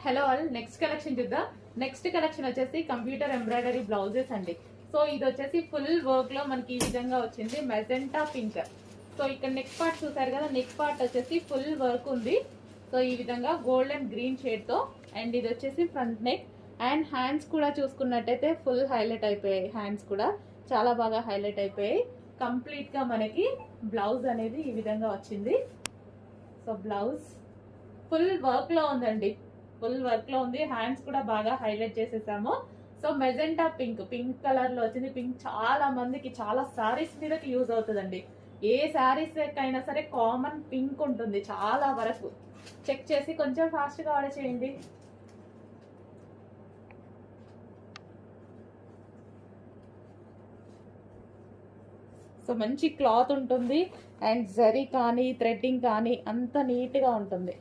Hello all, next collection చూద్దాం. Next collection వచ్చేసి computer embroidery blouses అండి. సో ఇది వచ్చేసి ఫుల్ వర్క్ లో మనకి ఈ విధంగా వచ్చింది, మెజెంటా పింక్. సో ఇక్కడ నెక్ పార్ట్ చూసారు కదా, నెక్ పార్ట్ వచ్చేసి ఫుల్ వర్క్ ఉంది. సో ఈ విధంగా గోల్డ్ అండ్ గ్రీన్ షేడ్ తో. అండ్ ఇది వచ్చేసి ఫ్రంట్ నెక్. అండ్ హ్యాండ్స్ కూడా చూసుకున్నట్టయితే ఫుల్ హైలైట్ అయిపోయాయి. హ్యాండ్స్ కూడా చాలా బాగా హైలైట్ అయిపోయాయి. కంప్లీట్ గా మనకి బ్లౌజ్ అనేది ఈ విధంగా వచ్చింది. సో బ్లౌజ్ ఫుల్ వర్క్ లో ఉందండి, ఫుల్ వర్క్ లో ఉంది. హ్యాండ్స్ కూడా బాగా హైలైట్ చేసేసాము. So magenta pink, pink colour లో వచ్చింది. పింక్ చాలా మందికి చాలా సారీస్ మీదకి యూజ్ అవుతుందండి. ఏ సారీస్ అయినా సరే కామన్ పింక్ ఉంటుంది చాలా వరకు. చెక్ చేసి కొంచెం ఫాస్ట్ గా ఆర్డర్ చేయండి. సో మంచి క్లాత్ ఉంటుంది. అండ్ జరీ కానీ థ్రెడ్డింగ్ కానీ అంత నీట్ గా ఉంటుంది.